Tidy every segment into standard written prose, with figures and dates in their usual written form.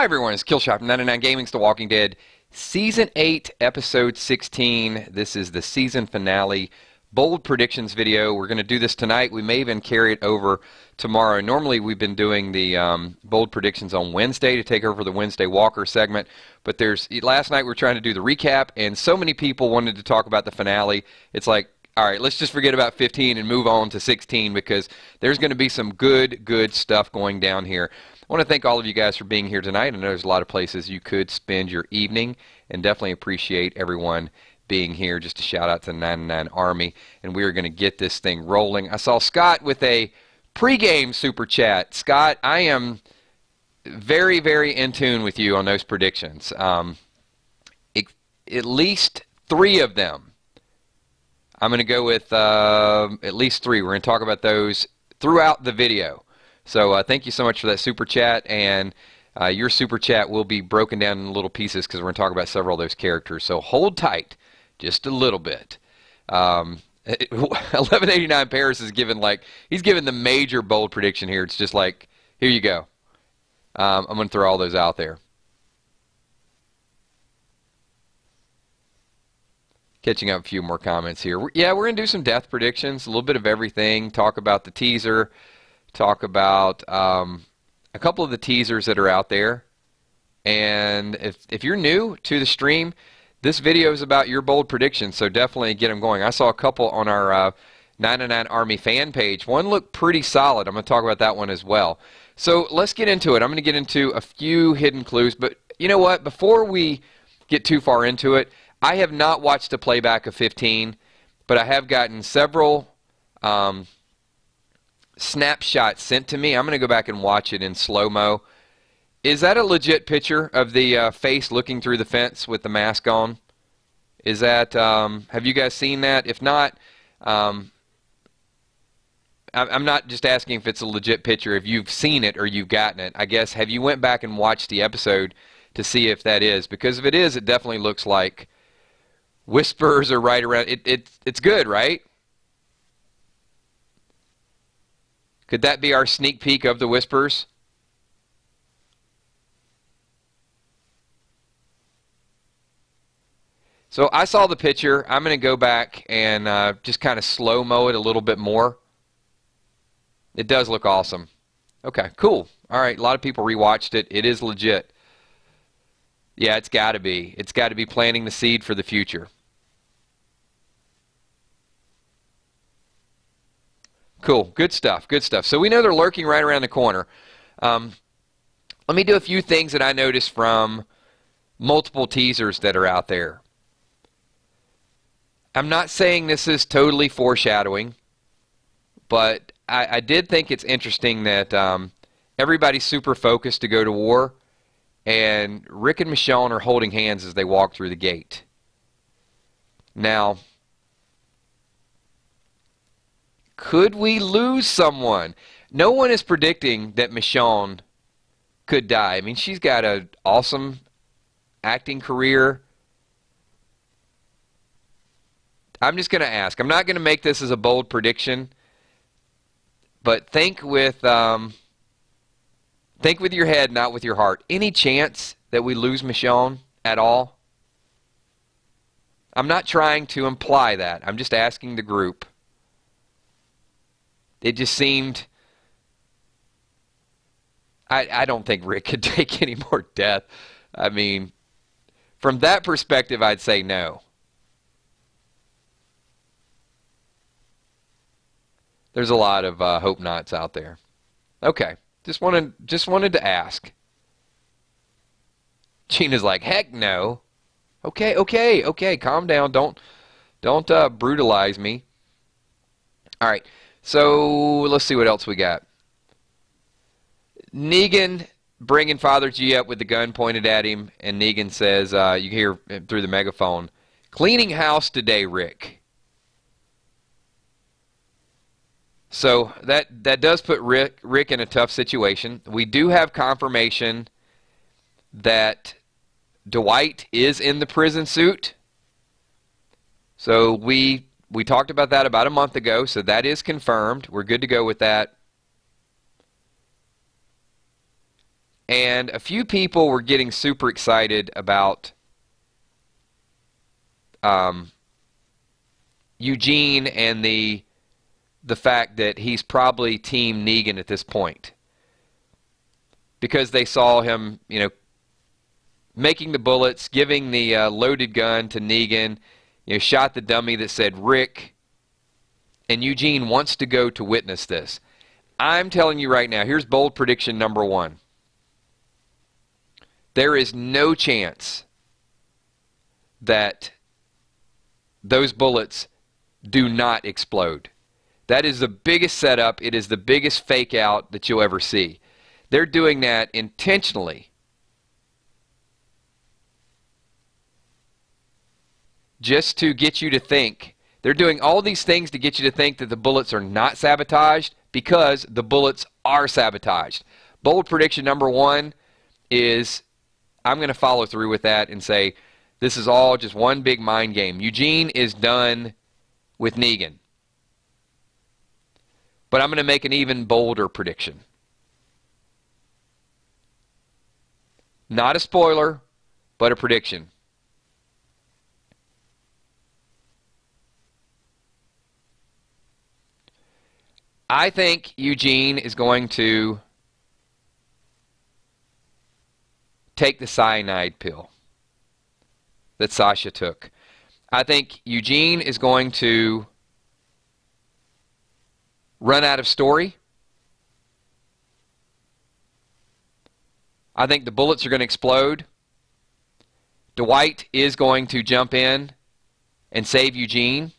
Hi everyone, it's Killshot from 99 Gaming's The Walking Dead, Season 8, Episode 16. This is the season finale bold predictions video. We're going to do this tonight. We may even carry it over tomorrow. Normally we've been doing the bold predictions on Wednesday to take over the Wednesday Walker segment, but last night we were trying to do the recap, and so many people wanted to talk about the finale. It's like, all right, let's just forget about 15 and move on to 16 because there's going to be some good stuff going down here. I want to thank all of you guys for being here tonight. I know there's a lot of places you could spend your evening, and definitely appreciate everyone being here. Just a shout out to the 99 Army, and we are going to get this thing rolling. I saw Scott with a pregame super chat. Scott, I am very in tune with you on those predictions. At least 3 of them. I'm going to go with at least 3. We're going to talk about those throughout the video. So thank you so much for that super chat, and your super chat will be broken down in little pieces because we're going to talk about several of those characters. So hold tight just a little bit. 1189 Paris is given he's given the major bold prediction here. It's just like, here you go. I'm going to throw all those out there. Catching up a few more comments here. Yeah, we're going to do some death predictions, a little bit of everything, talk about the teaser, talk about a couple of the teasers that are out there. And if you're new to the stream, this video is about your bold predictions, so definitely get them going. I saw a couple on our 99 Army fan page. One looked pretty solid. I'm going to talk about that one as well. So let's get into it. I'm going to get into a few hidden clues, but you know what? Before we get too far into it, I have not watched a playback of 15, but I have gotten several snapshots sent to me. I'm going to go back and watch it in slow-mo. Is that a legit picture of the face looking through the fence with the mask on? Is that, have you guys seen that? If not, I'm not just asking if it's a legit picture, if you've seen it or you've gotten it. I guess, have you went back and watched the episode to see if that is? Because if it is, it definitely looks like whispers are right around. It's good, right? Could that be our sneak peek of the whispers? So I saw the picture. I'm going to go back and just kind of slow-mo it a little bit more. It does look awesome. Okay, cool. All right, a lot of people rewatched it. It is legit. Yeah, it's got to be. It's got to be planting the seed for the future. Cool. Good stuff. Good stuff. So we know they're lurking right around the corner. Let me do a few things that I noticed from multiple teasers that are out there. I'm not saying this is totally foreshadowing, but I did think it's interesting that everybody's super focused to go to war, and Rick and Michonne are holding hands as they walk through the gate. Now, could we lose someone? No one is predicting that Michonne could die. I mean, she's got an awesome acting career. I'm just going to ask. I'm not going to make this as a bold prediction, but think with your head, not with your heart. Any chance that we lose Michonne at all? I'm not trying to imply that. I'm just asking the group. It just seemed, I don't think Rick could take any more death. I mean, from that perspective, I'd say no. There's a lot of hope nots out there. Okay, just wanted to ask. Gina's like, heck no. Okay, calm down. Don't brutalize me. All right. So let's see what else we got. Negan bringing Father G up with the gun pointed at him, and Negan says, you hear through the megaphone, "Cleaning house today, Rick." So that does put Rick in a tough situation. We do have confirmation that Dwight is in the prison suit. So we talked about that about a month ago, so that is confirmed. We're good to go with that. And a few people were getting super excited about Eugene and the fact that he's probably Team Negan at this point, because they saw him, making the bullets, giving the loaded gun to Negan, shot the dummy that said Rick, and Eugene wants to go to witness this. I'm telling you right now, here's bold prediction number 1. There is no chance that those bullets do not explode. That is the biggest setup. It is the biggest fake out that you'll ever see. They're doing that intentionally, just to get you to think. They're doing all these things to get you to think that the bullets are not sabotaged, because the bullets are sabotaged. Bold prediction number 1 is, I'm going to follow through with that and say this is all just one big mind game. Eugene is done with Negan. But I'm going to make an even bolder prediction. Not a spoiler, but a prediction. I think Eugene is going to take the cyanide pill that Sasha took. I think Eugene is going to run out of story. I think the bullets are going to explode. Dwight is going to jump in and save Eugene.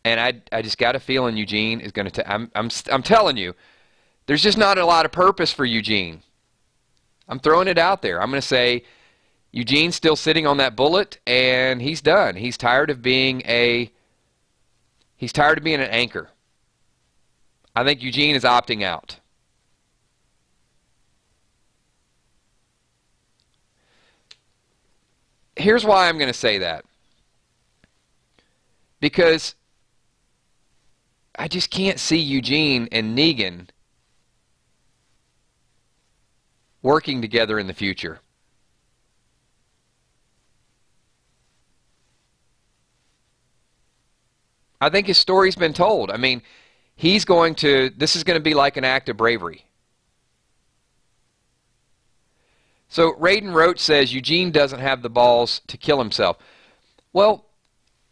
And I just got a feeling Eugene is going to... I'm telling you, there's just not a lot of purpose for Eugene. I'm throwing it out there. I'm going to say Eugene's still sitting on that bullet, and he's done. He's tired of being an anchor. I think Eugene is opting out. Here's why I'm going to say that. Because I just can't see Eugene and Negan working together in the future. I think his story's been told. I mean, this is going to be like an act of bravery. So Raiden Roach says Eugene doesn't have the balls to kill himself. Well,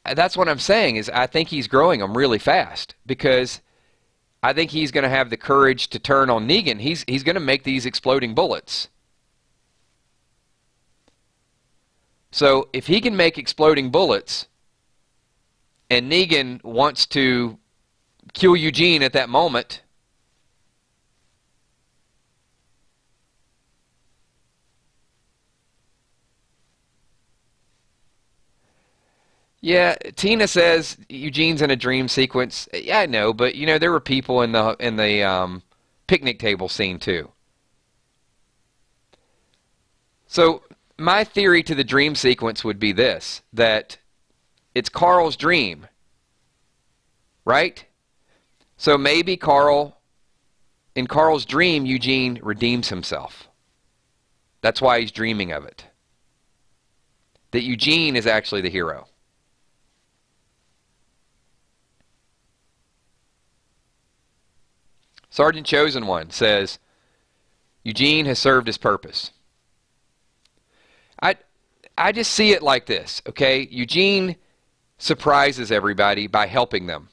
that's what I'm saying, is I think he's growing them really fast, because I think he's going to have the courage to turn on Negan. He's going to make these exploding bullets. So if he can make exploding bullets, and Negan wants to kill Eugene at that moment, yeah, Tina says Eugene's in a dream sequence. Yeah, I know, but there were people in the picnic table scene too. So my theory to the dream sequence would be this: that it's Carl's dream, right? So maybe in Carl's dream, Eugene redeems himself. That's why he's dreaming of it. That Eugene is actually the hero. Sergeant Chosen One says, Eugene has served his purpose. I just see it like this, okay? Eugene surprises everybody by helping them.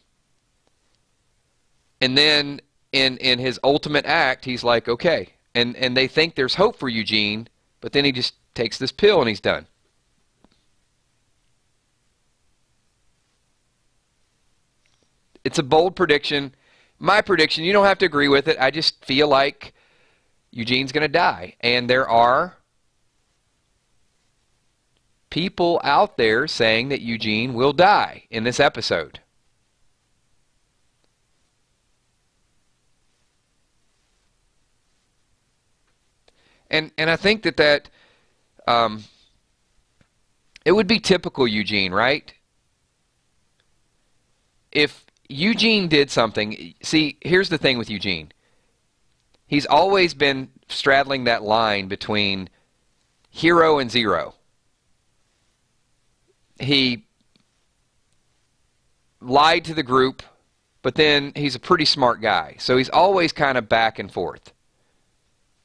And then in his ultimate act, he's like, okay. And they think there's hope for Eugene, but then he just takes this pill and he's done. It's a bold prediction. My prediction, you don't have to agree with it. I just feel like Eugene's going to die. And there are people out there saying that Eugene will die in this episode. And I think that it would be typical Eugene, right? If Eugene did something, see, here's the thing with Eugene. he's always been straddling that line between hero and zero. He lied to the group, but then he's a pretty smart guy. So he's always kind of back and forth.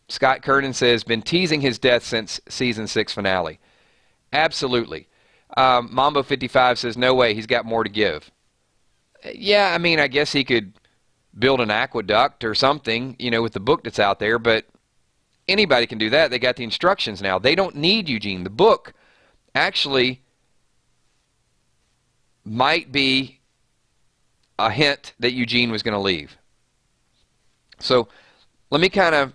Scott Kernan says, been teasing his death since season 6 finale. Absolutely. Mambo55 says, no way, he's got more to give. Yeah, I mean, I guess he could build an aqueduct or something, you know, with the book that's out there, but anybody can do that. They got the instructions now. They don't need Eugene. The book actually might be a hint that Eugene was going to leave. So let me kind of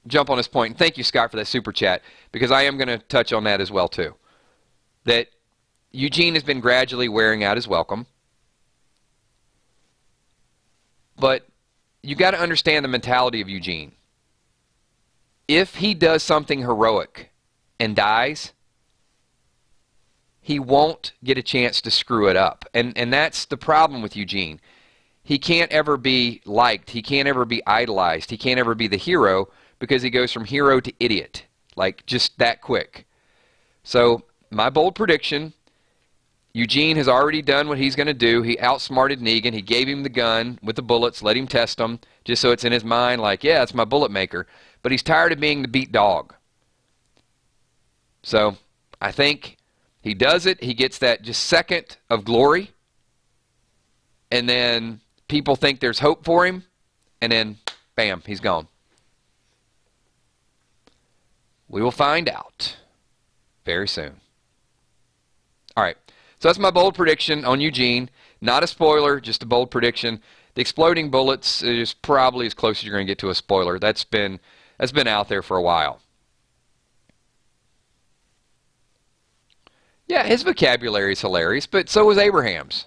jump on this point. And thank you, Scott, for that super chat, because I am going to touch on that as well, too. That Eugene has been gradually wearing out his welcome. But you got to understand the mentality of Eugene. If he does something heroic and dies, he won't get a chance to screw it up. And that's the problem with Eugene. He can't ever be liked. He can't ever be idolized. He can't ever be the hero because he goes from hero to idiot, like just that quick. So my bold prediction, Eugene has already done what he's going to do. He outsmarted Negan. He gave him the gun with the bullets, let him test them, just so it's in his mind like, yeah, it's my bullet maker. But he's tired of being the beat dog. So I think he does it. He gets that just second of glory. And then people think there's hope for him. And then, bam, he's gone. We will find out very soon. All right. So that's my bold prediction on Eugene. Not a spoiler, just a bold prediction. The exploding bullets is probably as close as you're going to get to a spoiler. That's been out there for a while. Yeah, his vocabulary is hilarious, but so was Abraham's.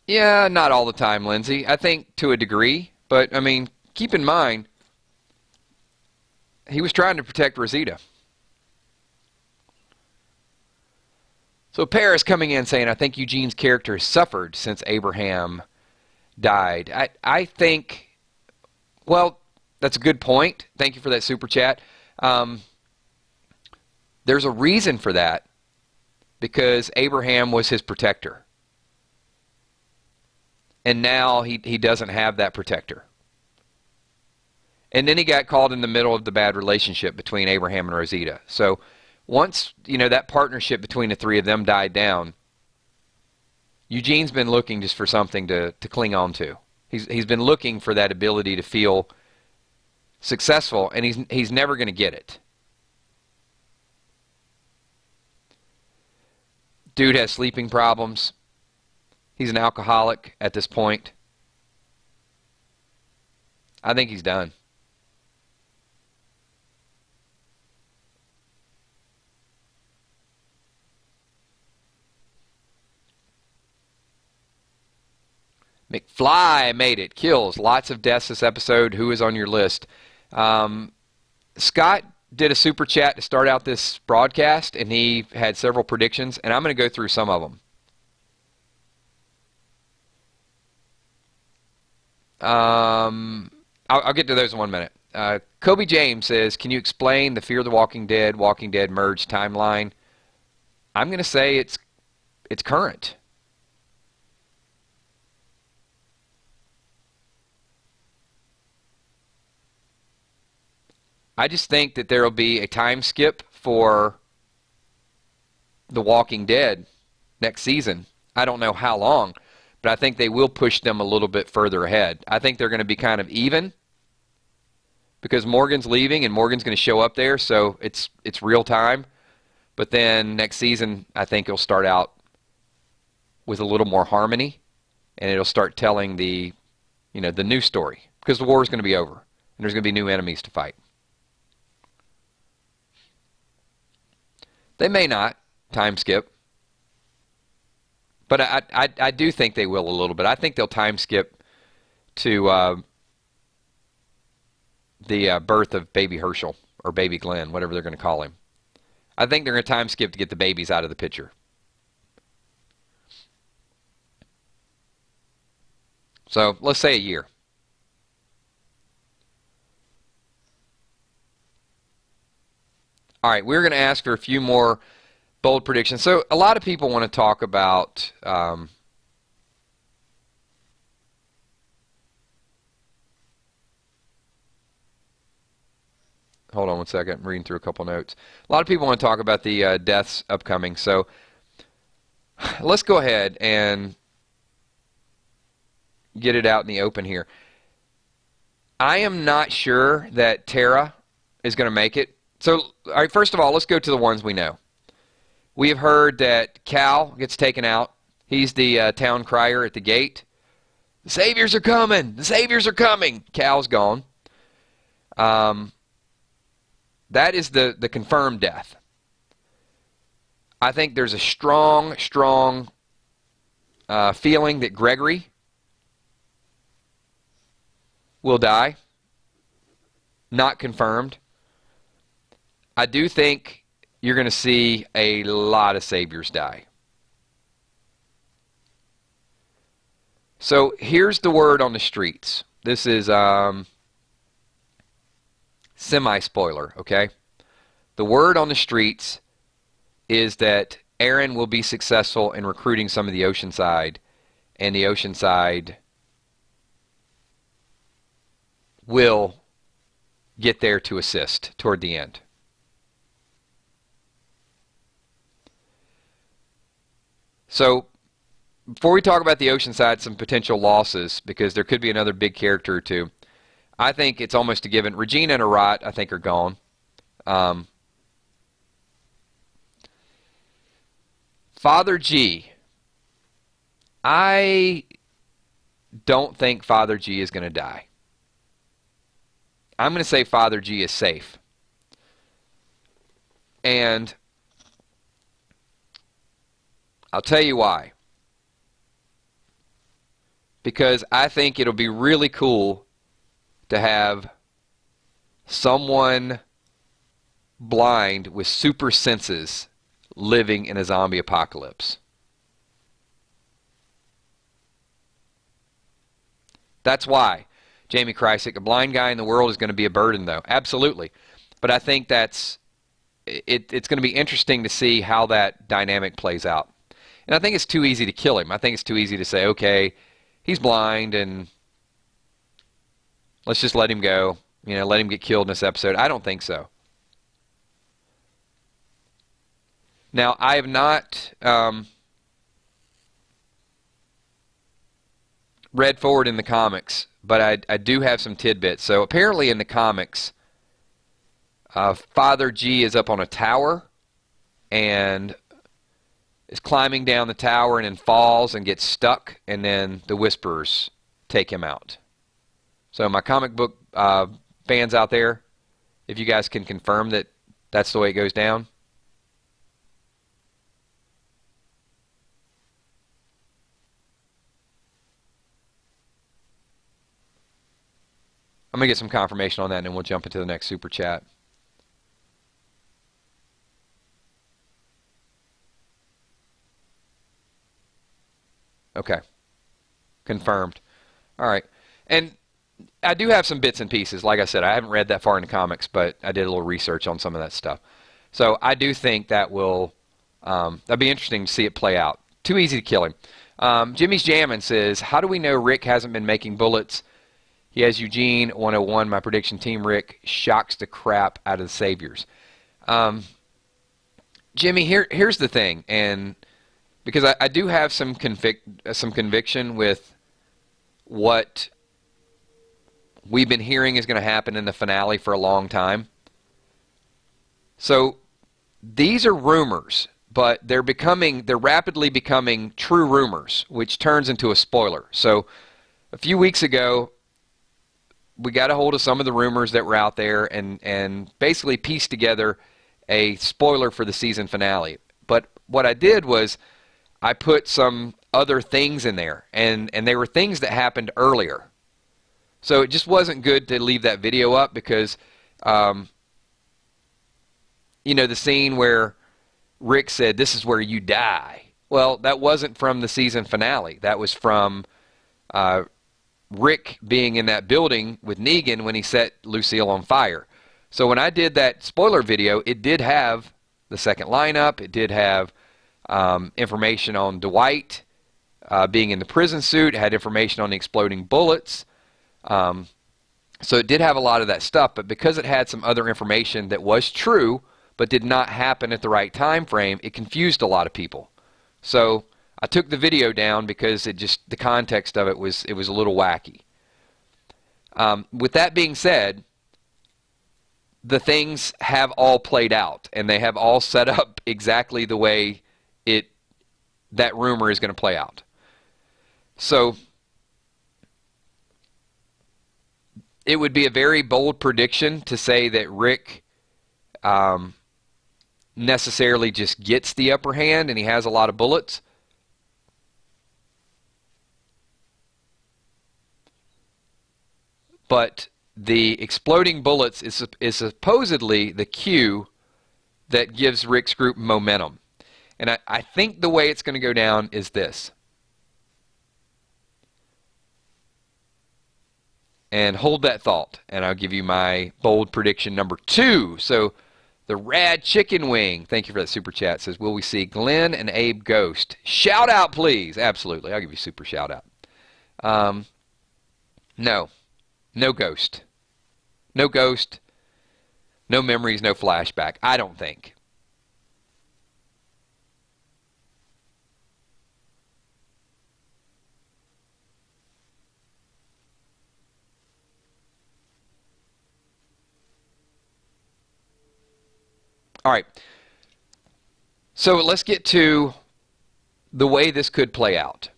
Yeah, not all the time, Lindsay. I think to a degree, but I mean, keep in mind, he was trying to protect Rosita. So Paris coming in saying, I think Eugene's character has suffered since Abraham died. I think, well, that's a good point. Thank you for that super chat. There's a reason for that, because Abraham was his protector. And now he doesn't have that protector. And then he got caught in the middle of the bad relationship between Abraham and Rosita. So once, you know, that partnership between the three of them died down, Eugene's been looking just for something to cling on to. He's been looking for that ability to feel successful, and he's never going to get it. Dude has sleeping problems. He's an alcoholic at this point. I think he's done. McFly made it. Kills. Lots of deaths this episode. Who is on your list? Scott did a super chat to start out this broadcast, and he had several predictions, and I'm going to go through some of them. I'll get to those in 1 minute. Kobe James says, can you explain the Fear the Walking Dead merge timeline? I'm going to say it's current. I just think that there will be a time skip for The Walking Dead next season. I don't know how long, but I think they will push them a little bit further ahead. I think they're going to be kind of even because Morgan's leaving and Morgan's going to show up there, so it's real time. But then next season, I think it'll start out with a little more harmony, and it'll start telling the new story because the war is going to be over and there's going to be new enemies to fight. They may not time skip, but I do think they will a little bit. I think they'll time skip to the birth of baby Herschel or baby Glenn, whatever they're going to call him. I think they're going to time skip to get the babies out of the picture. So let's say a year. All right, we're going to ask for a few more bold predictions. So a lot of people want to talk about hold on one second. I'm reading through a couple notes. A lot of people want to talk about the deaths upcoming. So let's go ahead and get it out in the open here. I am not sure that Tara is going to make it. So, all right, first of all, let's go to the ones we know. We have heard that Cal gets taken out. He's the town crier at the gate. The Saviors are coming! The Saviors are coming! Cal's gone. That is the confirmed death. I think there's a strong feeling that Gregory will die. Not confirmed. I do think you're going to see a lot of Saviors die. So here's the word on the streets. This is semi-spoiler, okay? The word on the streets is that Aaron will be successful in recruiting some of the Oceanside, and the Oceanside will get there to assist toward the end. So, before we talk about the Oceanside, some potential losses, because there could be another big character or two, I think it's almost a given. Regina and Arat, I think, are gone. Father G. I don't think Father G is going to die. I'm going to say Father G is safe. And I'll tell you why. Because I think it'll be really cool to have someone blind with super senses living in a zombie apocalypse. That's why. Jamie Krysick, a blind guy in the world is going to be a burden, though. Absolutely. But I think it's going to be interesting to see how that dynamic plays out. And I think it's too easy to kill him. I think it's too easy to say, okay, he's blind and let's just let him go. You know, let him get killed in this episode. I don't think so. Now, I have not read forward in the comics, but I do have some tidbits. So apparently in the comics, Father G is up on a tower and is climbing down the tower and then falls and gets stuck, and then the Whisperers take him out. So my comic book fans out there, if you guys can confirm that that's the way it goes down. I'm going to get some confirmation on that, and then we'll jump into the next super chat. Okay. Confirmed. All right. And I do have some bits and pieces. Like I said, I haven't read that far in the comics, but I did a little research on some of that stuff. So I do think that will that'd be interesting to see it play out. Too easy to kill him. Jimmy's Jammin' says, how do we know Rick hasn't been making bullets? He has Eugene 101. My prediction, Team Rick shocks the crap out of the Saviors. Jimmy, here's the thing, and because I do have some conviction with what we've been hearing is going to happen in the finale for a long time. So these are rumors, but they're rapidly becoming true rumors, which turns into a spoiler. So a few weeks ago, we got a hold of some of the rumors that were out there and basically pieced together a spoiler for the season finale. But what I did was I put some other things in there, and they were things that happened earlier. So it just wasn't good to leave that video up because, you know, the scene where Rick said, "This is where you die." Well, that wasn't from the season finale. That was from Rick being in that building with Negan when he set Lucille on fire. So when I did that spoiler video, it did have the second lineup. It did have information on Dwight being in the prison suit. It had information on the exploding bullets. So it did have a lot of that stuff, but because it had some other information that was true but did not happen at the right time frame, it confused a lot of people. So I took the video down because it just, the context of it was a little wacky. With that being said, the things have all played out, and they have all set up exactly the way that rumor is going to play out. So it would be a very bold prediction to say that Rick necessarily just gets the upper hand and he has a lot of bullets. But the exploding bullets is supposedly the cue that gives Rick's group momentum. And I think the way it's going to go down is this. And hold that thought, and I'll give you my bold prediction number 2. So the Rad Chicken Wing, thank you for that super chat, says, will we see Glenn and Abe Ghost? Shout out, please. Absolutely. I'll give you a super shout out. No. No Ghost. No Ghost. No memories, no flashback. I don't think. All right, so let's get to the way this could play out.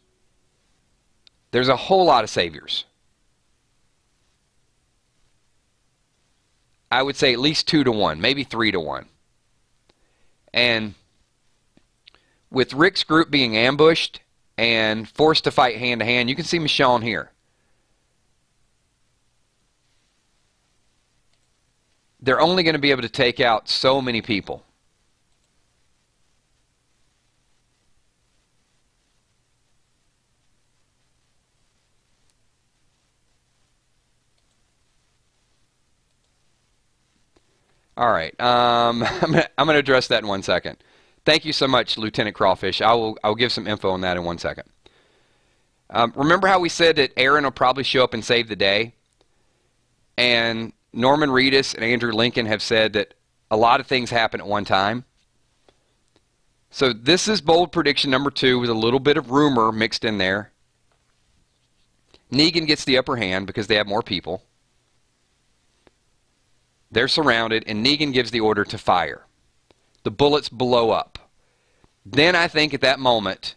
There's a whole lot of saviors. I would say at least 2 to 1, maybe 3 to 1. And with Rick's group being ambushed and forced to fight hand to hand, you can see Michonne here. They're only going to be able to take out so many people. All right, I'm going to address that in 1 second. Thank you so much, Lieutenant Crawfish. I'll give some info on that in 1 second. Remember how we said that Aaron will probably show up and save the day? And Norman Reedus and Andrew Lincoln have said that a lot of things happen at one time. So this is bold prediction number 2 with a little bit of rumor mixed in there. Negan gets the upper hand because they have more people. They're surrounded, and Negan gives the order to fire. The bullets blow up. Then I think at that moment,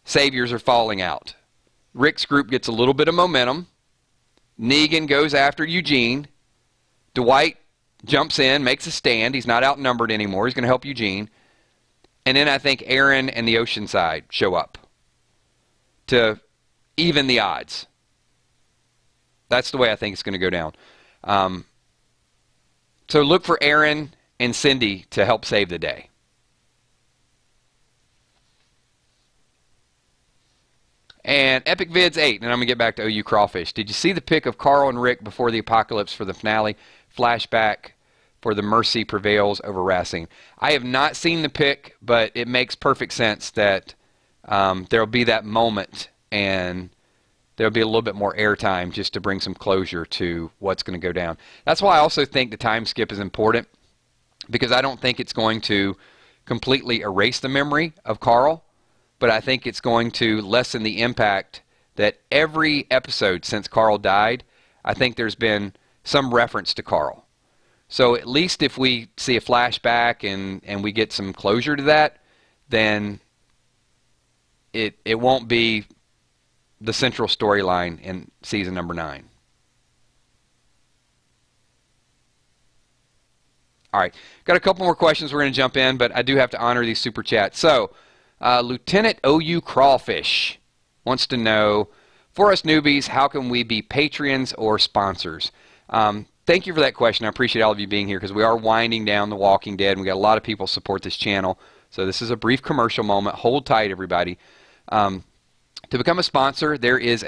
saviors are falling out. Rick's group gets a little bit of momentum. Negan goes after Eugene. Dwight jumps in, makes a stand. He's not outnumbered anymore. He's going to help Eugene. And then I think Aaron and the Oceanside show up to even the odds. That's the way I think it's going to go down. So look for Aaron and Cindy to help save the day. And Epic Vids 8, and I'm going to get back to OU Crawfish. Did you see the pic of Carl and Rick before the apocalypse for the finale? Flashback for the Mercy prevails over Racine. I have not seen the pic, but it makes perfect sense that there will be that moment, and there will be a little bit more airtime just to bring some closure to what's going to go down. That's why I also think the time skip is important, because I don't think it's going to completely erase the memory of Carl, but I think it's going to lessen the impact that every episode since Carl died, I think there's been some reference to Carl. So at least if we see a flashback and we get some closure to that, then it won't be the central storyline in season number 9. All right, got a couple more questions we're going to jump in, but I do have to honor these super chats. So, Lieutenant OU Crawfish wants to know, for us newbies, how can we be Patreons or sponsors? Thank you for that question. I appreciate all of you being here because we are winding down The Walking Dead, and we got a lot of people support this channel. So this is a brief commercial moment. Hold tight, everybody. To become a sponsor, there is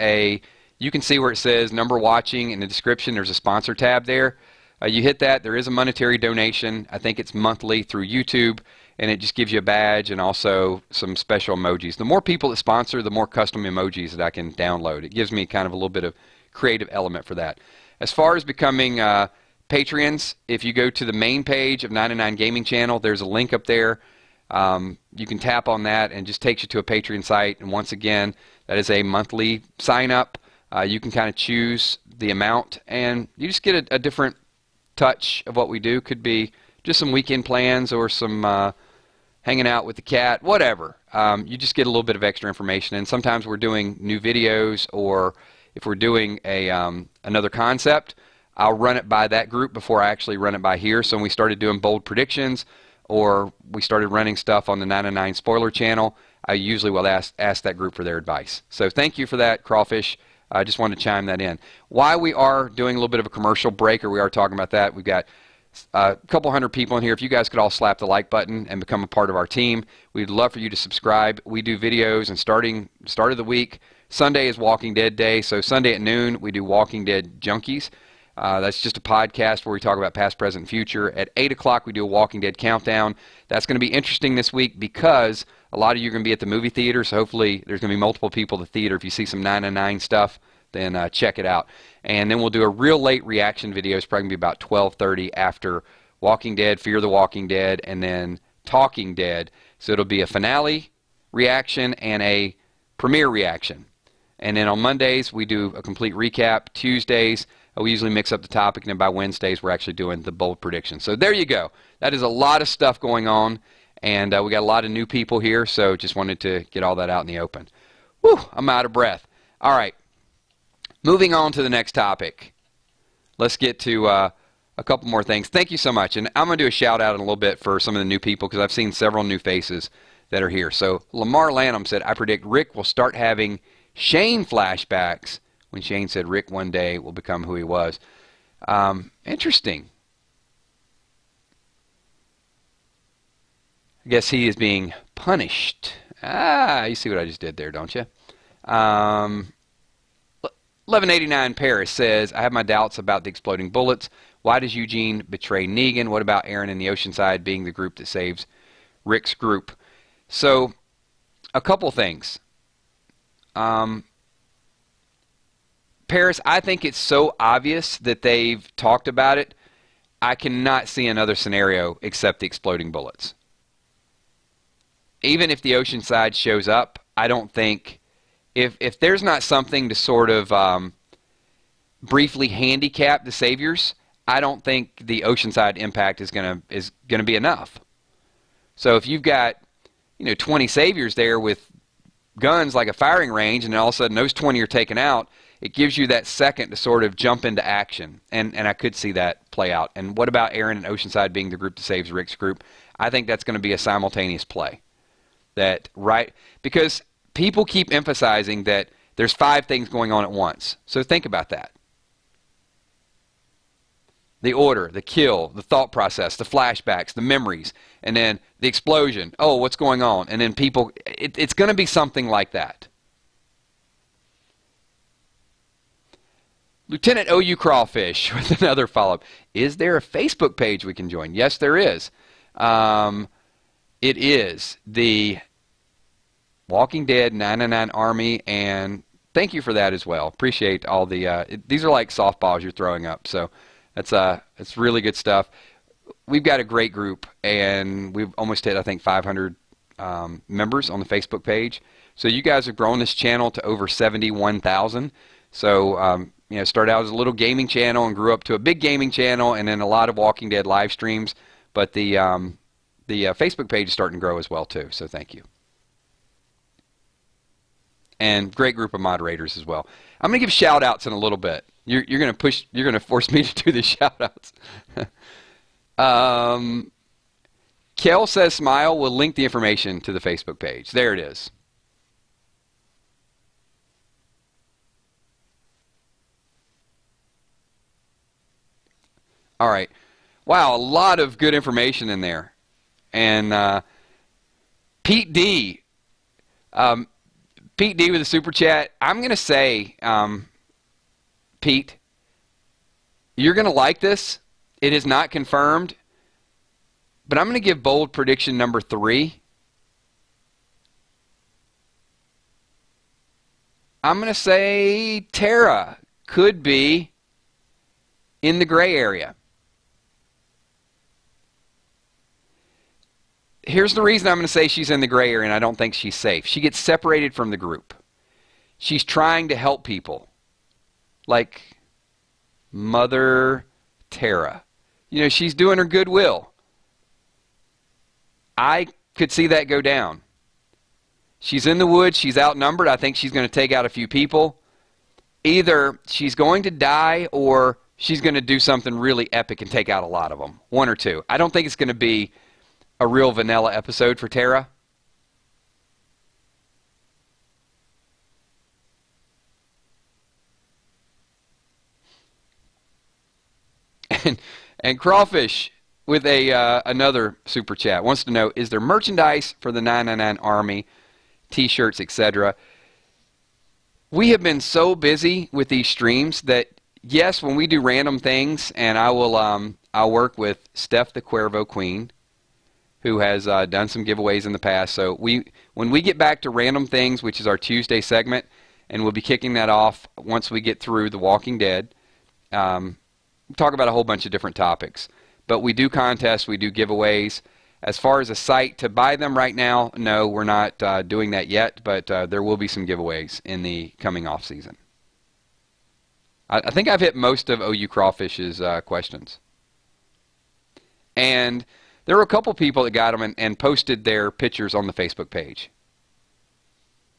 you can see where it says number watching in the description. There's a sponsor tab there. You hit that. There is a monetary donation. I think it's monthly through YouTube, and it just gives you a badge and also some special emojis. The more people that sponsor, the more custom emojis that I can download. It gives me kind of a little bit of creative element for that. As far as becoming Patreons, if you go to the main page of 99 Gaming Channel, there's a link up there. You can tap on that and it just takes you to a Patreon site. And once again, that is a monthly sign up. You can kind of choose the amount and you just get a different touch of what we do. Could be just some weekend plans or some hanging out with the cat, whatever. You just get a little bit of extra information. And sometimes we're doing new videos, or if we're doing another concept, I'll run it by that group before I actually run it by here. So when we started doing bold predictions, or we started running stuff on the 99 Spoiler channel, I usually will ask that group for their advice. So thank you for that, Crawfish. I just wanted to chime that in. Why we are doing a little bit of a commercial break, or we are talking about that, we've got a couple hundred people in here. If you guys could all slap the like button and become a part of our team, we'd love for you to subscribe. We do videos, and start of the week, Sunday is Walking Dead Day, so Sunday at noon we do Walking Dead Junkies. That's just a podcast where we talk about past, present, and future. At 8 o'clock we do a Walking Dead Countdown. That's going to be interesting this week because a lot of you are going to be at the movie theater, so hopefully there's going to be multiple people at the theater. If you see some 999 stuff, then check it out. And then we'll do a real late reaction video. It's probably going to be about 12:30 after Walking Dead, Fear the Walking Dead, and then Talking Dead. So it'll be a finale reaction and a premiere reaction. And then on Mondays, we do a complete recap. Tuesdays, we usually mix up the topic, and then by Wednesdays, we're actually doing the bold predictions. So there you go. That is a lot of stuff going on, and we got a lot of new people here, so just wanted to get all that out in the open. Whew, I'm out of breath. All right, moving on to the next topic. Let's get to a couple more things. Thank you so much, and I'm going to do a shout-out in a little bit for some of the new people because I've seen several new faces that are here. So Lamar Lanham said, I predict Rick will start having Shane flashbacks when Shane said Rick one day will become who he was. Interesting. I guess he is being punished. You see what I just did there, don't you? 1189 Paris says, I have my doubts about the exploding bullets. Why does Eugene betray Negan? What about Aaron and the Oceanside being the group that saves Rick's group? So, a couple things. Paris, I think it's so obvious that they've talked about it. I cannot see another scenario except the exploding bullets. Even if the Oceanside shows up, I don't think, if there's not something to sort of briefly handicap the Saviors, I don't think the Oceanside impact is gonna be enough. So if you've got 20 Saviors there with guns like a firing range, and then all of a sudden those 20 are taken out, it gives you that second to sort of jump into action, and I could see that play out. And what about Aaron and Oceanside being the group that saves Rick's group? I think that's going to be a simultaneous play. Because people keep emphasizing that there's 5 things going on at once. So think about that. The order, the kill, the thought process, the flashbacks, the memories, and then the explosion. Oh, what's going on? And then people, it's going to be something like that. Lieutenant OU Crawfish with another follow-up. Is there a Facebook page we can join? Yes, there is. It is the Walking Dead 99 Army, and thank you for that as well. Appreciate all the, these are like softballs you're throwing up, so it's really good stuff. We've got a great group, and we've almost hit, I think, 500 members on the Facebook page. So you guys have grown this channel to over 71,000. So, started out as a little gaming channel and grew up to a big gaming channel, and then a lot of Walking Dead live streams. But the Facebook page is starting to grow as well too. So thank you. And great group of moderators as well. I'm going to give shout outs in a little bit. You're going to force me to do the shout outs. Kel says smile. We'll link the information to the Facebook page. There it is. All right. Wow, a lot of good information in there. And Pete D. Pete D with a super chat. I'm going to say, Pete, you're going to like this. It is not confirmed, but I'm going to give bold prediction number 3. I'm going to say Tara could be in the gray area. Here's the reason I'm going to say she's in the gray area and I don't think she's safe. She gets separated from the group. She's trying to help people. Like Mother Tara. You know, she's doing her goodwill. I could see that go down. She's in the woods. She's outnumbered. I think she's going to take out a few people. Either she's going to die or she's going to do something really epic and take out a lot of them. One or two. I don't think it's going to be a real vanilla episode for Tara. And Crawfish with another super chat wants to know, is there merchandise for the 999 Army, t-shirts, etc.? We have been so busy with these streams that yes, when we do random things, and I'll work with Steph the Cuervo Queen, who has done some giveaways in the past. So when we get back to random things, which is our Tuesday segment, and we'll be kicking that off once we get through The Walking Dead. Talk about a whole bunch of different topics. But we do contests, we do giveaways. As far as a site to buy them right now, no, we're not doing that yet, but there will be some giveaways in the coming off season. I think I've hit most of OU Crawfish's questions. And there were a couple people that got them and posted their pictures on the Facebook page.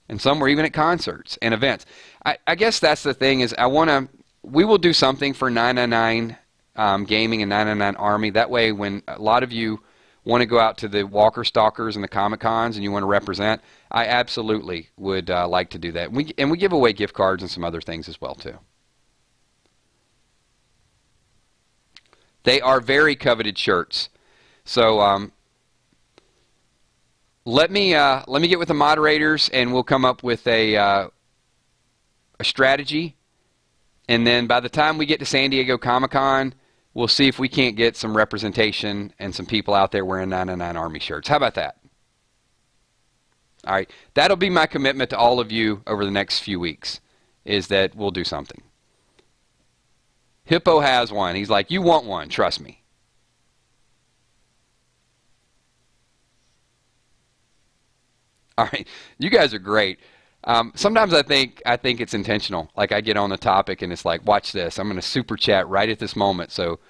And some were even at concerts and events. I guess that's the thing is we will do something for 999 Gaming and 999 Army. That way when a lot of you want to go out to the Walker Stalkers and the Comic Cons and you want to represent, I absolutely would like to do that. And we give away gift cards and some other things as well too. They are very coveted shirts. So let me get with the moderators and we'll come up with a strategy. And then by the time we get to San Diego Comic-Con, we'll see if we can't get some representation and some people out there wearing 999 Army shirts. How about that? All right. That'll be my commitment to all of you over the next few weeks, is that we'll do something. Hippo has one. He's like, you want one, trust me. All right. You guys are great. Sometimes I think it's intentional. Like I get on the topic and it's like, watch this. I'm going to super chat right at this moment so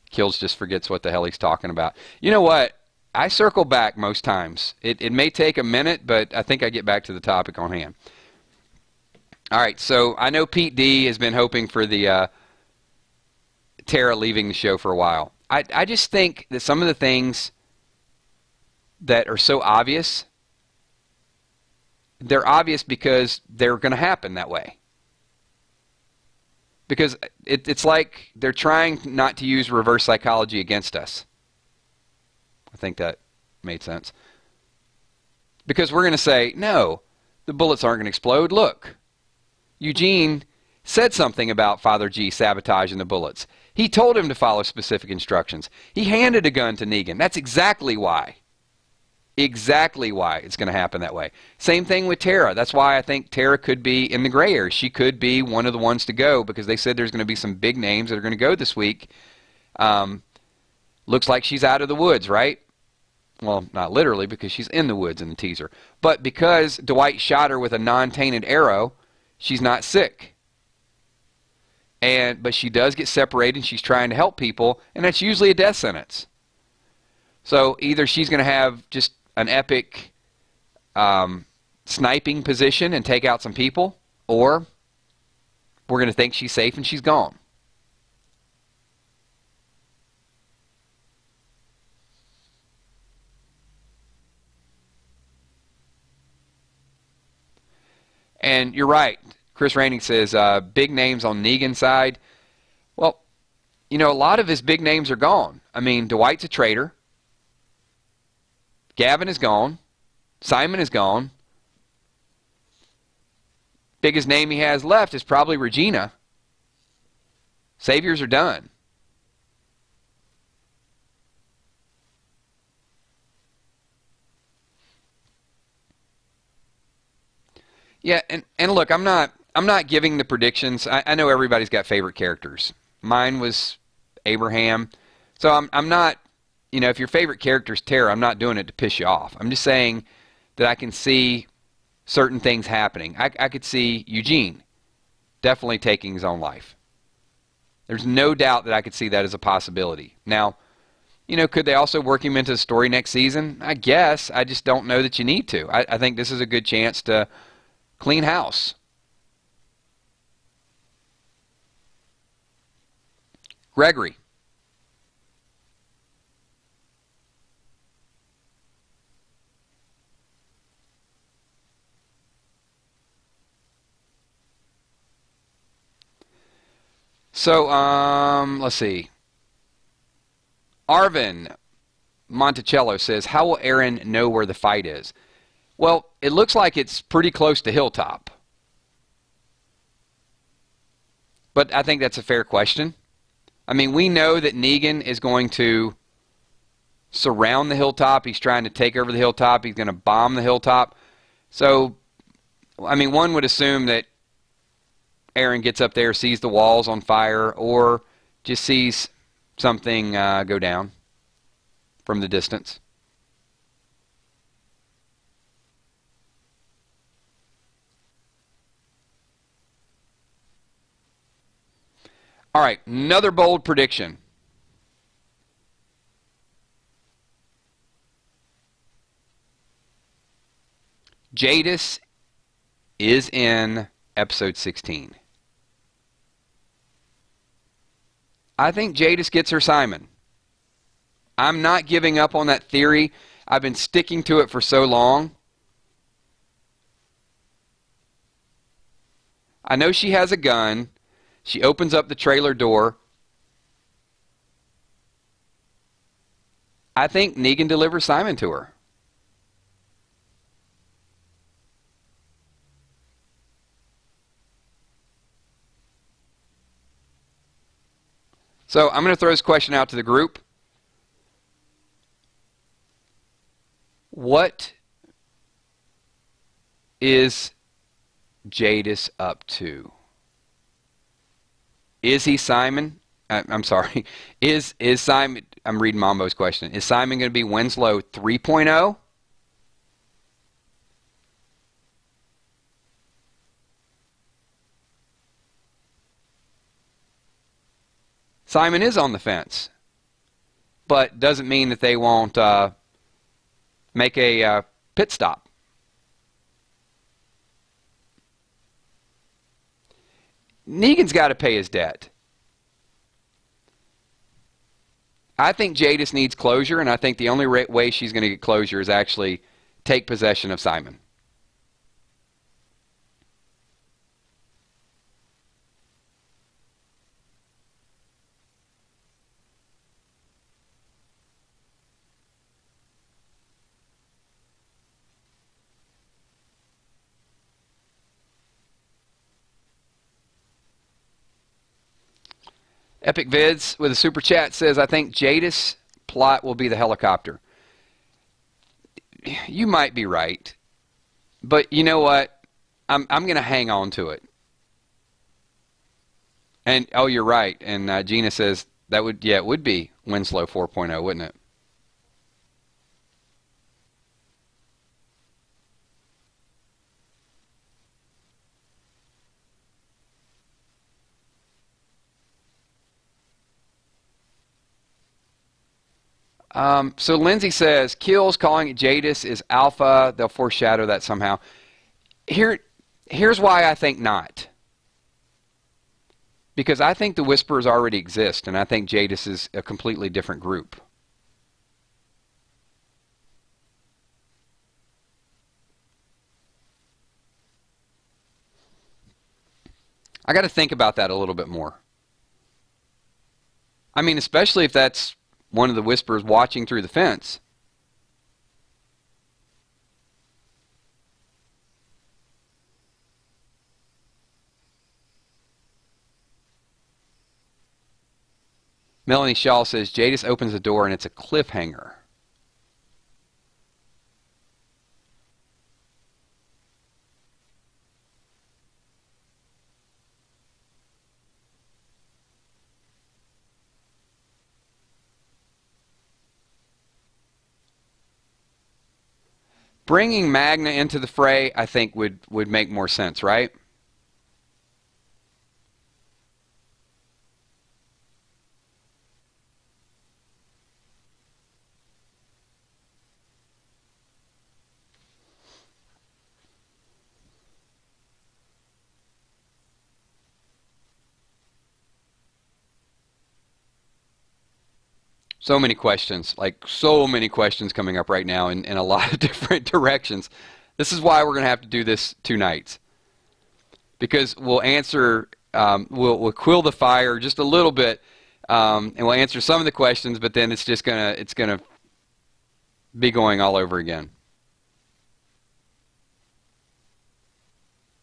Kills just forgets what the hell he's talking about. You know what? I circle back most times. It may take a minute, but I think I get back to the topic on hand. All right, so I know Pete D has been hoping for the Tara leaving the show for a while. I just think that some of the things that are so obvious, they're obvious because they're going to happen that way. Because it's like they're trying not to use reverse psychology against us. I think that made sense. Because we're going to say, no, the bullets aren't going to explode. Look, Eugene said something about Father G sabotaging the bullets. He told him to follow specific instructions. He handed a gun to Negan. That's exactly why. Exactly why it's going to happen that way. Same thing with Tara. That's why I think Tara could be in the gray area. She could be one of the ones to go because they said there's going to be some big names that are going to go this week. Looks like she's out of the woods, right? Well, not literally because she's in the woods in the teaser. But because Dwight shot her with a non-tainted arrow, she's not sick. But she does get separated and she's trying to help people, and that's usually a death sentence. So either she's going to have just an epic sniping position and take out some people, or we're going to think she's safe and she's gone. And you're right. Chris Raining says, big names on Negan's side. Well, you know, a lot of his big names are gone. I mean, Dwight's a traitor. Gavin is gone. Simon is gone. Biggest name he has left is probably Regina. Saviors are done. Yeah, and look, I'm not giving the predictions. I know everybody's got favorite characters. Mine was Abraham. So I'm not, you know, if your favorite character is Tara, I'm not doing it to piss you off. I'm just saying that I can see certain things happening. I could see Eugene definitely taking his own life. There's no doubt that I could see that as a possibility. Now, you know, could they also work him into the story next season? I guess. I just don't know that you need to. I think this is a good chance to clean house. Gregory. So, let's see. Arvin Monticello says, how will Aaron know where the fight is? Well, it looks like it's pretty close to Hilltop. But I think that's a fair question. I mean, we know that Negan is going to surround the Hilltop. He's trying to take over the Hilltop. He's going to bomb the Hilltop. So, I mean, one would assume that Aaron gets up there, sees the walls on fire, or just sees something go down from the distance. All right, another bold prediction. Jadis is in episode 16. I think Jadis gets her Simon. I'm not giving up on that theory. I've been sticking to it for so long. I know she has a gun. She opens up the trailer door. I think Negan delivers Simon to her. So I'm going to throw this question out to the group. What is Jadis up to? Is he Simon? I'm sorry. Is Simon... I'm reading Mambo's question. Is Simon going to be Winslow 3.0? Simon is on the fence, but doesn't mean that they won't make a pit stop. Negan's got to pay his debt. I think Jadis needs closure, and I think the only way she's going to get closure is actually take possession of Simon. Epic Vids with a super chat says, I think Jadis' plot will be the helicopter. You might be right. But you know what? I'm going to hang on to it. And, oh, you're right. And Gina says, that would, yeah, it would be Winslow 4.0, wouldn't it? So Lindsay says, kills calling it Jadis is alpha. They'll foreshadow that somehow. Here's why I think not. Because I think the Whisperers already exist, and I think Jadis is a completely different group. I got to think about that a little bit more. I mean, especially if that's one of the Whispers watching through the fence. Melanie Shaw says, Jadis opens the door and it's a cliffhanger. Bringing Magna into the fray, I think, would make more sense, right? So many questions, like so many questions coming up right now in a lot of different directions. This is why we're going to have to do this 2 nights. Because we'll answer, we'll quell the fire just a little bit, and we'll answer some of the questions, but then it's just it's gonna be going all over again.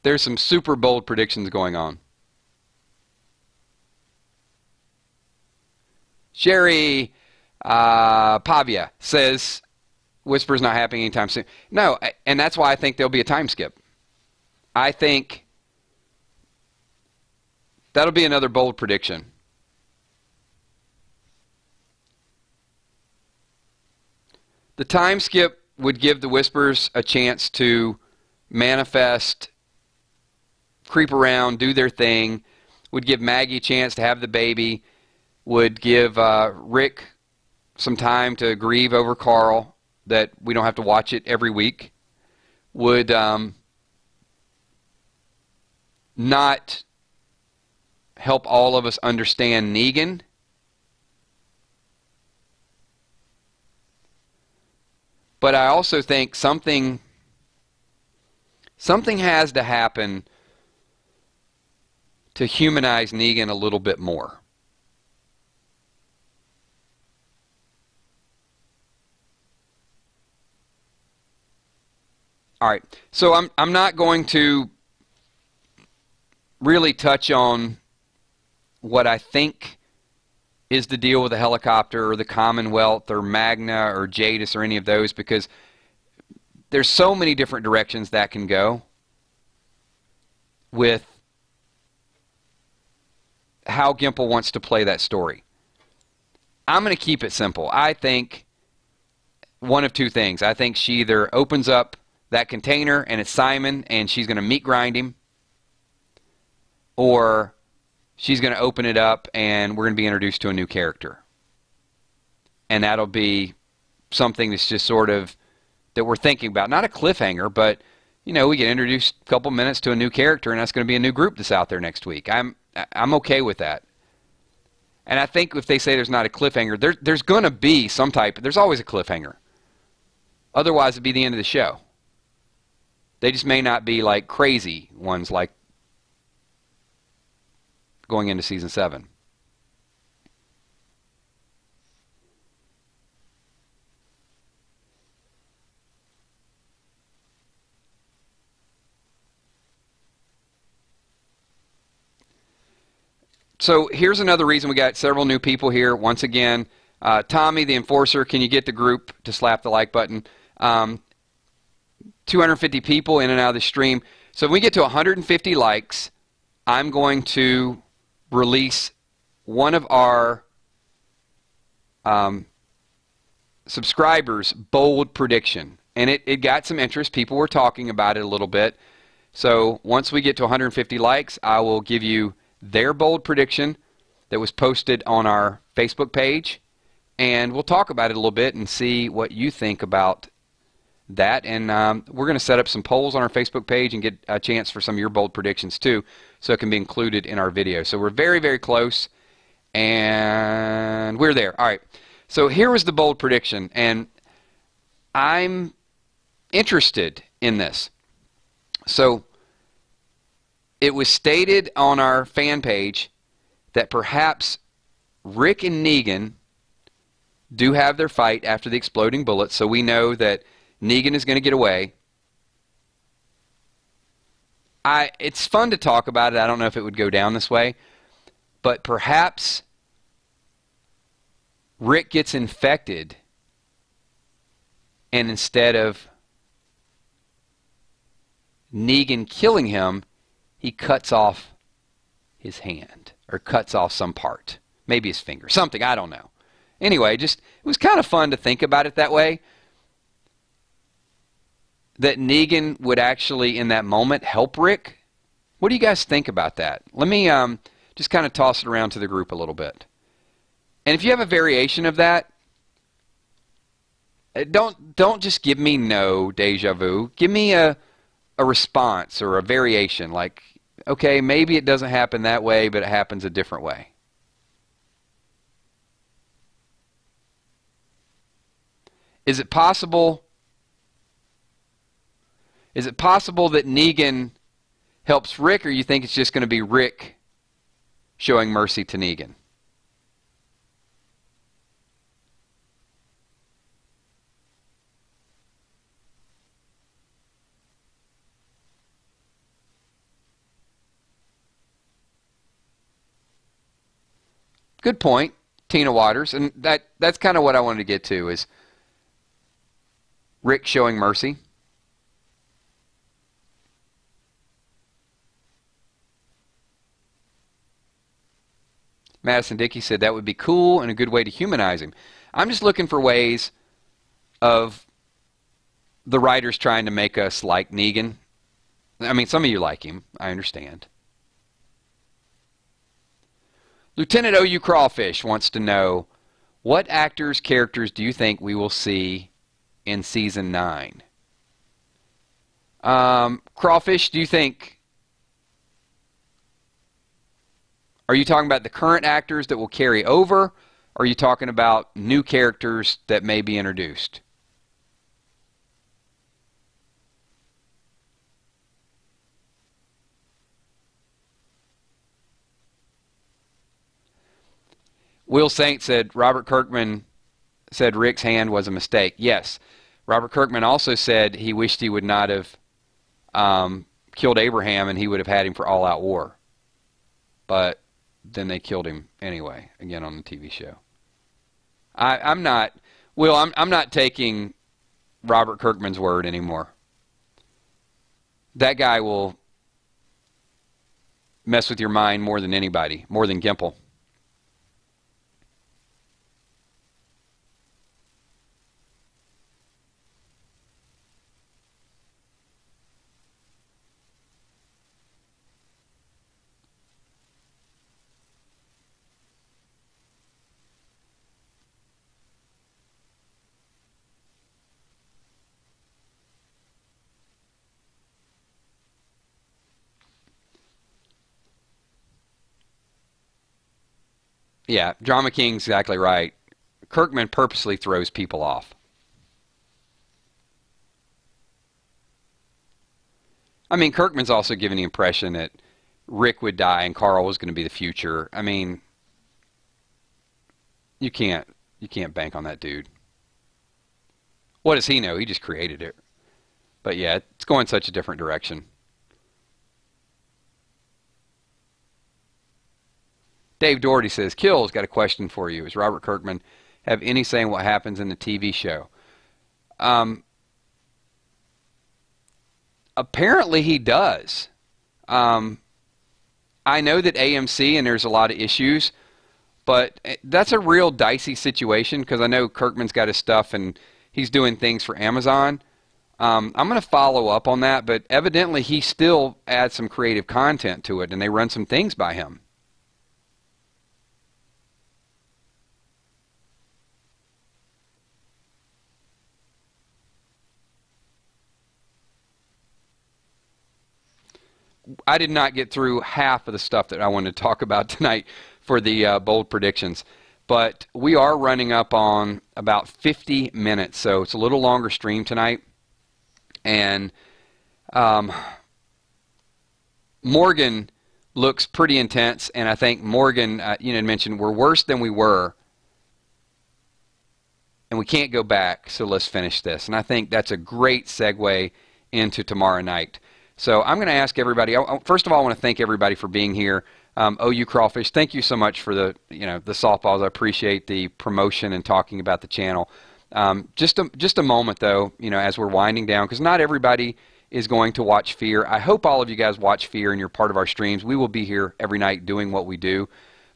There's some super bold predictions going on. Sherry Pavia says Whisper's not happening anytime soon. No, and that's why I think there'll be a time skip. I think that'll be another bold prediction. The time skip would give the Whispers a chance to manifest, creep around, do their thing, would give Maggie a chance to have the baby, would give Rick some time to grieve over Carl, that we don't have to watch it every week, would not help all of us understand Negan. But I also think something has to happen to humanize Negan a little bit more. All right, so I'm not going to really touch on what I think is the deal with the helicopter or the Commonwealth or Magna or Jadis or any of those, because there's so many different directions that can go with how Gimple wants to play that story. I'm going to keep it simple. I think one of 2 things. I think she either opens up that container and it's Simon and she's going to meat grind him, or she's going to open it up and we're going to be introduced to a new character. And that'll be something that's just sort of that we're thinking about. Not a cliffhanger, but, you know, we get introduced a couple minutes to a new character and that's going to be a new group that's out there next week. I'm okay with that. And I think if they say there's not a cliffhanger, there's going to be some type. There's always a cliffhanger. Otherwise, it'd be the end of the show. They just may not be like crazy ones like going into season 7. So here's another reason we got several new people here. Once again, Tommy the Enforcer, can you get the group to slap the like button? 250 people in and out of the stream. So when we get to 150 likes, I'm going to release one of our subscribers' bold prediction. And it got some interest. People were talking about it a little bit. So once we get to 150 likes, I will give you their bold prediction that was posted on our Facebook page. And we'll talk about it a little bit and see what you think about that. And we're going to set up some polls on our Facebook page and get a chance for some of your bold predictions too, so it can be included in our video. So we're very, very close, and we're there. All right, so here was the bold prediction, and I'm interested in this. So it was stated on our fan page that perhaps Rick and Negan do have their fight after the exploding bullets, so we know that Negan is going to get away. It's fun to talk about it. I don't know if it would go down this way, but perhaps Rick gets infected, and instead of Negan killing him, he cuts off his hand, or cuts off some part. Maybe his finger. Something, I don't know. Anyway, it was kind of fun to think about it that way. That Negan would actually, in that moment, help Rick. What do you guys think about that? Let me just kind of toss it around to the group a little bit. And if you have a variation of that, don't just give me no deja vu. Give me a response or a variation. Like, okay, maybe it doesn't happen that way, but it happens a different way. Is it possible that Negan helps Rick, or you think it's just going to be Rick showing mercy to Negan? Good point, Tina Waters, and that's kind of what I wanted to get to, is Rick showing mercy. Madison Dickey said that would be cool and a good way to humanize him. I'm just looking for ways of the writers trying to make us like Negan. I mean, some of you like him, I understand. Lieutenant O.U. Crawfish wants to know, what actors, characters do you think we will see in Season 9? Crawfish, do you think... Are you talking about the current actors that will carry over? Or are you talking about new characters that may be introduced? Will Saint said Robert Kirkman said Rick's hand was a mistake. Yes. Robert Kirkman also said he wished he would not have killed Abraham, and he would have had him for all-out war. But then they killed him anyway, again on the TV show. I'm not taking Robert Kirkman's word anymore. That guy will mess with your mind more than anybody, more than Gimple. Yeah, Drama King's exactly right. Kirkman purposely throws people off. I mean, Kirkman's also given the impression that Rick would die and Carl was going to be the future. I mean, you can't bank on that dude. What does he know? He just created it. But yeah, it's going such a different direction. Dave Doherty says, Kills, got a question for you. Does Robert Kirkman have any say in what happens in the TV show? Apparently he does. I know that AMC, and there's a lot of issues, but that's a real dicey situation because I know Kirkman's got his stuff and he's doing things for Amazon. I'm going to follow up on that, but evidently he still adds some creative content to it, and they run some things by him. I did not get through half of the stuff that I wanted to talk about tonight for the bold predictions. But we are running up on about 50 minutes, so it's a little longer stream tonight. And Morgan looks pretty intense, and I think Morgan, mentioned we're worse than we were, and we can't go back, so let's finish this. And I think that's a great segue into tomorrow night. So I'm going to ask everybody, first of all, I want to thank everybody for being here. OU Crawfish, thank you so much for the softballs. I appreciate the promotion and talking about the channel. Just a moment, though, as we're winding down, because not everybody is going to watch Fear. I hope all of you guys watch Fear and you're part of our streams. We will be here every night doing what we do.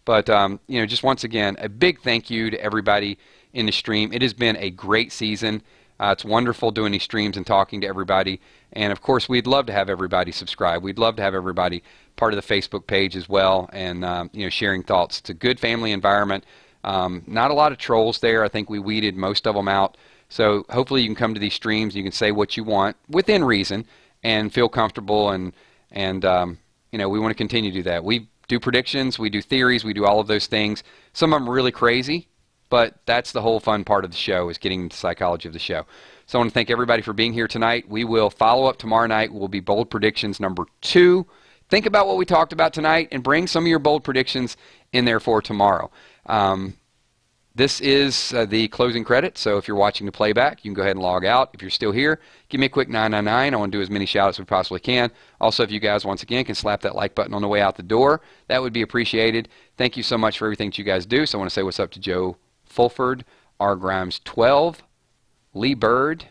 But, just once again, a big thank you to everybody in the stream. It has been a great season. It's wonderful doing these streams and talking to everybody. And, of course, we'd love to have everybody subscribe. We'd love to have everybody part of the Facebook page as well and, sharing thoughts. It's a good family environment. Not a lot of trolls there. I think we weeded most of them out. So hopefully you can come to these streams. You can say what you want within reason and feel comfortable. And we want to continue to do that. We do predictions. We do theories. We do all of those things. Some of them are really crazy. But that's the whole fun part of the show, is getting into the psychology of the show. So I want to thank everybody for being here tonight. We will follow up tomorrow night. We'll be Bold Predictions number 2. Think about what we talked about tonight and bring some of your bold predictions in there for tomorrow. This is the closing credits, so if you're watching the playback, you can go ahead and log out. If you're still here, give me a quick 999. I want to do as many shout-outs as we possibly can. Also, if you guys, once again, can slap that like button on the way out the door, that would be appreciated. Thank you so much for everything that you guys do. So I want to say what's up to Joe Fulford, R. Grimes 12, Lee Bird,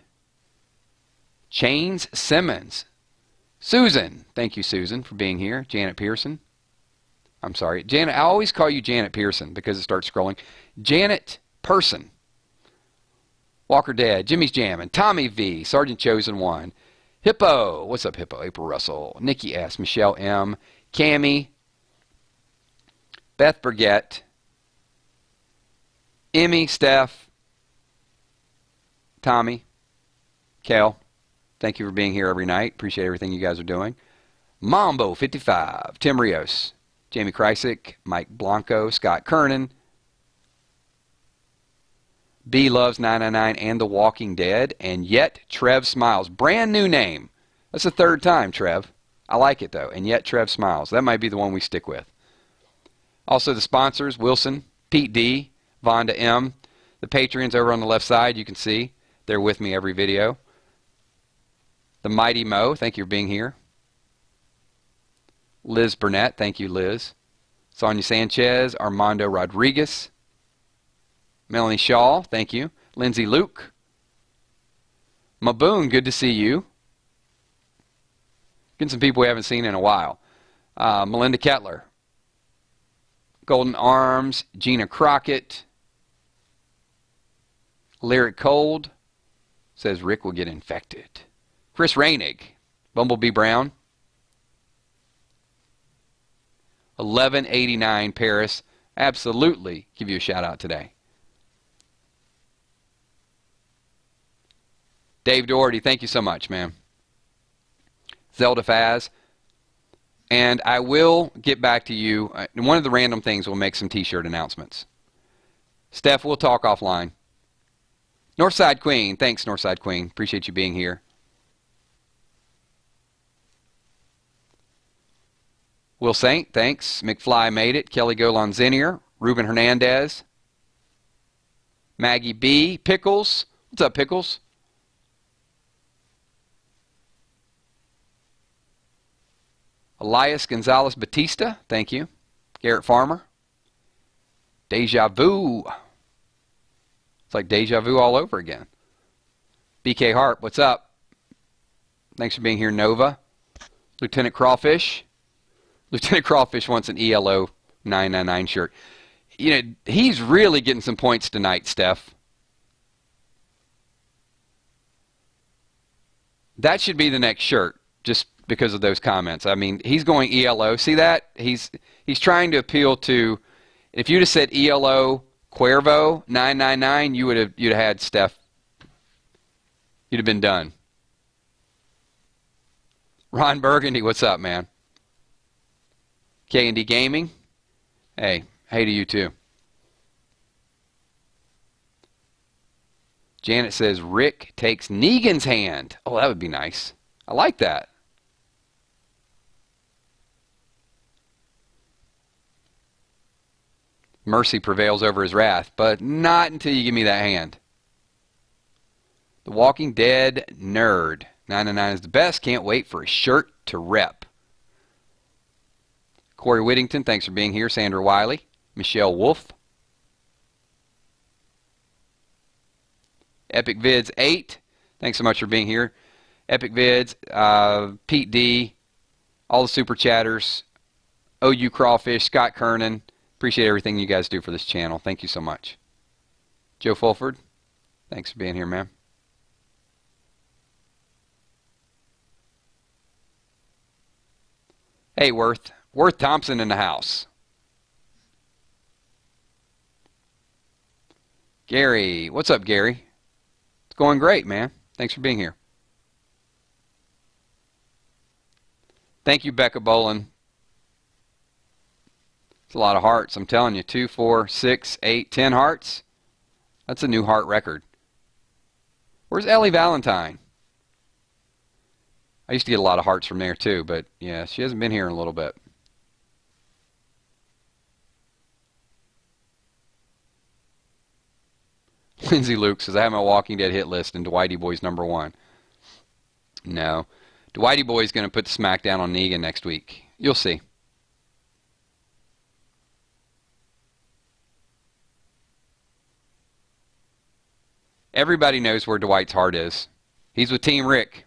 Chains Simmons, Susan. Thank you, Susan, for being here. Janet Pearson. I'm sorry. Janet, I always call you Janet Pearson because it starts scrolling. Janet Person. Walker Dead, Jimmy's Jammin', Tommy V, Sergeant Chosen One, Hippo. What's up, Hippo? April Russell, Nikki S, Michelle M, Cammie, Beth Burgett, Emmy, Steph, Tommy, Kel, thank you for being here every night. Appreciate everything you guys are doing. Mambo 55, Tim Rios, Jamie Krysick, Mike Blanco, Scott Kernan, B Loves 999 and The Walking Dead, and Yet Trev Smiles. Brand new name. That's the third time, Trev. I like it, though. And Yet Trev Smiles. That might be the one we stick with. Also, the sponsors, Wilson, Pete D, Vonda M. The Patreons over on the left side, you can see. They're with me every video. The Mighty Mo, thank you for being here. Liz Burnett, thank you, Liz. Sonia Sanchez, Armando Rodriguez. Melanie Shaw, thank you. Lindsay Luke. Maboon, good to see you. Getting some people we haven't seen in a while. Melinda Kettler. Golden Arms, Gina Crockett. Lyric Cold says Rick will get infected. Chris Rainig, Bumblebee Brown. 1189 Paris, absolutely give you a shout out today. Dave Doherty, thank you so much, man. Zelda Faz. And I will get back to you. One of the random things will make some t-shirt announcements. Steph, we'll talk offline. Northside Queen, thanks Northside Queen. Appreciate you being here. Will Saint, thanks. McFly made it. Kelly Golanzinier. Ruben Hernandez. Maggie B. Pickles. What's up, Pickles? Elias Gonzalez Batista, thank you. Garrett Farmer. Deja Vu. It's like deja vu all over again. BK Harp, what's up? Thanks for being here, Nova. Lieutenant Crawfish. Lieutenant Crawfish wants an ELO 999 shirt. You know, he's really getting some points tonight, Steph. That should be the next shirt, just because of those comments. I mean, he's going ELO. See that? He's trying to appeal to. If you'd have said ELO Cuervo 999, you'd have had Steph. You'd have been done. Ron Burgundy, what's up, man? K&D Gaming, hey to you too. Janet says Rick takes Negan's hand. Oh, that would be nice. I like that. Mercy prevails over his wrath, but not until you give me that hand. The Walking Dead nerd. 999 is the best. Can't wait for a shirt to rep. Corey Whittington, thanks for being here. Sandra Wiley. Michelle Wolf. Epic Vids 8. Thanks so much for being here. Epic Vids, Pete D, all the super chatters, OU Crawfish, Scott Kernan. Appreciate everything you guys do for this channel. Thank you so much. Joe Fulford, thanks for being here, man. Hey, Worth Thompson in the house. Gary, what's up, Gary? It's going great, man. Thanks for being here. Thank you, Becca Bolin. It's a lot of hearts, I'm telling you. 2, 4, 6, 8, 10 hearts. That's a new heart record. Where's Ellie Valentine? I used to get a lot of hearts from there too, but yeah, she hasn't been here in a little bit. Lindsay Luke says, I have my Walking Dead hit list and Dwighty Boy's #1. No. Dwighty Boy's going to put the smackdown on Negan next week. You'll see. Everybody knows where Dwight's heart is. He's with Team Rick.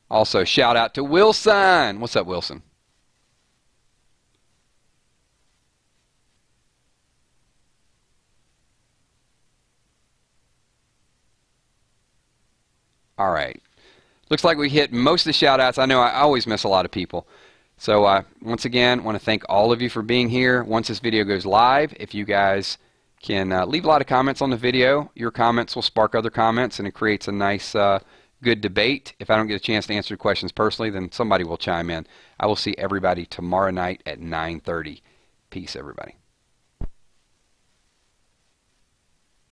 Also, shout out to Wilson. What's up, Wilson? All right. Looks like we hit most of the shout outs. I know I always miss a lot of people. So once again, want to thank all of you for being here. Once this video goes live, if you guys can leave a lot of comments on the video, your comments will spark other comments and it creates a nice good debate. If I don't get a chance to answer questions personally, then somebody will chime in. I will see everybody tomorrow night at 9:30. Peace, everybody.